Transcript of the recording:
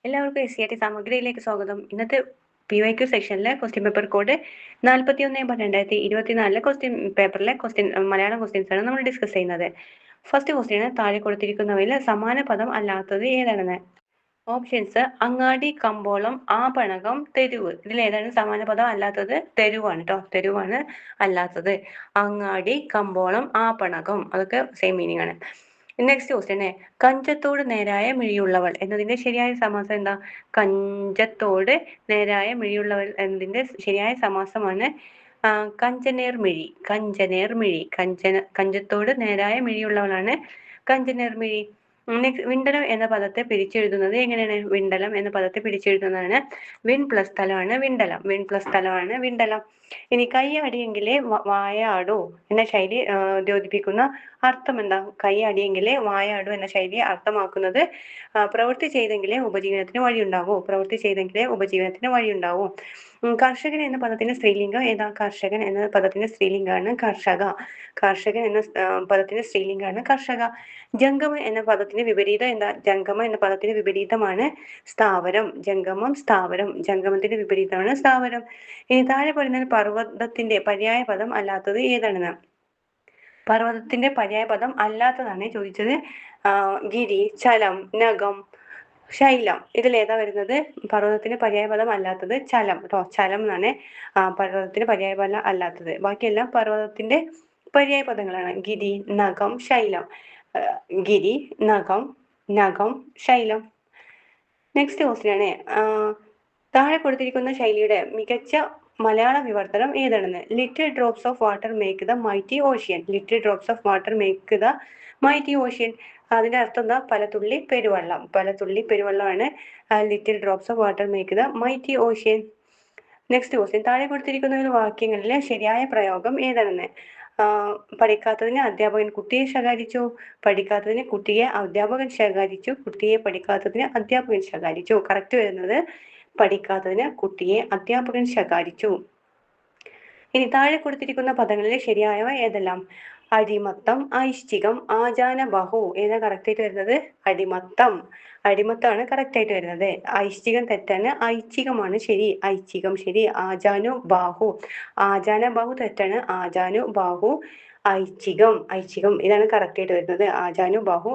എല്ലാവർക്കും SCERT സമഗ്രയിലേക്ക് സ്വാഗതം. ഇന്നത്തെ PYQ സെക്ഷനിലെ ക്വസ്റ്റ്യൻ പേപ്പർ കോഡ് 41/2024 ക്വസ്റ്റ്യൻ പേപ്പറിലെ മലയാളം ക്വസ്റ്റ്യൻസ് ആണ് നമ്മൾ ഡിസ്കസ് ചെയ്യുന്നത്. ഫസ്റ്റ് ക്വസ്റ്റ്യൻ താഴെ കൊടുത്തിരിക്കുന്നവയിൽ സമാന പദം അല്ലാത്തത് ഏതാണെന്ന്. ഓപ്ഷൻസ്: അങ്ങാടി, കമ്പോളം, ആപണകം, തെരുവ്. ഇതിൽ ഏതാണ് സമാന പദം അല്ലാത്തത്? തെരുവാണ് കേട്ടോ. തെരുവാണ് അല്ലാത്തത്. അങ്ങാടി, കമ്പോളം, ആപണകം അതൊക്കെ സെയിം മീനിങ് ആണ്. നെക്സ്റ്റ് ക്വസ്റ്റ്യൻ: കഞ്ചത്തോട് നേരായ മിഴിയുള്ളവൾ എന്നതിന്റെ ശരിയായ സമാസം എന്താ? കഞ്ചത്തോട് നേരായ മിഴിയുള്ളവൾ എന്നതിന്റെ ശരിയായ സമാസമാണ് കഞ്ചനേർമിഴി. കഞ്ചനേർമിഴി. കഞ്ചത്തോട് നേരായ മിഴിയുള്ളവളാണ് കഞ്ചനേർമിഴി. വിണ്ടലം എന്ന പദത്തെ പിരിച്ചെഴുതുന്നത് എങ്ങനെയാണ്? വിണ്ടലം എന്ന പദത്തെ പിരിച്ചെഴുതുന്നതാണ് വിൺ പ്ലസ് സ്ഥലമാണ് വിണ്ടലം. വിൺ പ്ലസ് സ്ഥലമാണ് വിണ്ടലം. ഇനി കൈയടിയെങ്കിലേ വായാടൂ എന്ന ശൈലി ദ്യോതിപ്പിക്കുന്ന അർത്ഥം എന്താ? കൈയടിയെങ്കിലേ വായാടൂ എന്ന ശൈലി അർത്ഥമാക്കുന്നത് പ്രവൃത്തി ചെയ്തെങ്കിലേ ഉപജീവനത്തിന് വഴിയുണ്ടാവൂ. പ്രവൃത്തി ചെയ്തെങ്കിലേ ഉപജീവനത്തിന് വഴിയുണ്ടാവൂ. കർഷകൻ എന്ന പദത്തിന്റെ സ്ത്രീലിംഗം ഏതാ? കർഷകൻ എന്ന പദത്തിന്റെ സ്ത്രീലിംഗമാണ് കർഷക. കർഷകൻ എന്ന പദത്തിന്റെ സ്ത്രീലിംഗമാണ് കർഷക. ജംഗമം എന്ന പദത്തിന്റെ വിപരീതം എന്താ? ജംഗമം എന്ന പദത്തിന്റെ വിപരീതമാണ് സ്ഥാവരം. ജംഗമം സ്ഥാവരം. ജംഗമത്തിന്റെ വിപരീതമാണ് സ്ഥാവരം. ഇനി താഴെ പറയുന്ന പർവ്വതത്തിന്റെ പര്യായ പദം അല്ലാത്തത് ഏതാണെന്ന്. പർവ്വതത്തിന്റെ പര്യായ പദം അല്ലാത്തതാണ് ചോദിച്ചത്. ഗിരി, ചലം, നഖം, ശൈലം. ഇതിൽ ഏതാ വരുന്നത്? പർവ്വതത്തിന്റെ പര്യായ പദം അല്ലാത്തത് ചലം കേട്ടോ. ചലം എന്നാണ് പർവ്വതത്തിന്റെ പര്യായ പദം അല്ലാത്തത്. ബാക്കിയെല്ലാം പർവ്വതത്തിന്റെ പര്യായ പദങ്ങളാണ്. ഗിരി, നഖം, ശൈലം. ഗിരി, നഖം, നഖം, ശൈലം. നെക്സ്റ്റ് ക്വസ്റ്റ്യൻ ആണ് താഴെ കൊടുത്തിരിക്കുന്ന ശൈലിയുടെ മികച്ച മലയാള വിവർത്തനം ഏതാണെന്ന്. Little drops of water make the mighty ocean. Little drops of water make the mighty ocean. അതിന്റെ അർത്ഥം എന്താ? പലതുള്ളി പെരുവെള്ളം. പലതുള്ളി പെരുവെള്ളമാണ് little drops of water make the mighty ocean. Next question: താഴെ കൊടുത്തിരിക്കുന്ന വാക്യങ്ങളിലെ ശരിയായ പ്രയോഗം ഏതാണെന്ന്. പഠിക്കാത്തതിന് അധ്യാപകൻ കുട്ടിയെ ശകാരിച്ചു. പഠിക്കാത്തതിന് കുട്ടിയെ അധ്യാപകൻ ശകാരിച്ചു. കുട്ടിയെ പഠിക്കാത്തതിന് അധ്യാപകൻ ശകാരിച്ചു. കറക്റ്റ് വരുന്നത് പഠിക്കാത്തതിന് കുട്ടിയെ അധ്യാപകൻ ശകാരിച്ചു. ഇനി താഴെ കൊടുത്തിരിക്കുന്ന പദങ്ങളിലെ ശരിയായവ ഏതെല്ലാം? അടിമത്തം, ഐശ്ചികം, ആജാനബാഹു. ഏതാ കറക്റ്റ് ആയിട്ട് വരുന്നത്? അടിമത്തം. അടിമത്തമാണ് കറക്റ്റ് ആയിട്ട് വരുന്നത്. ഐശ്ചികം തെറ്റാണ്. ഐച്ഛികമാണ് ശരി. ഐച്ഛികം ശരി. ആജാനുബാഹു. ആജാനബാഹു തെറ്റാണ്. ആജാനുബാഹു. ഐച്ഛികം. ഐച്ഛികം ഇതാണ് കറക്റ്റ് ആയിട്ട് വരുന്നത്. ആജാനുബാഹു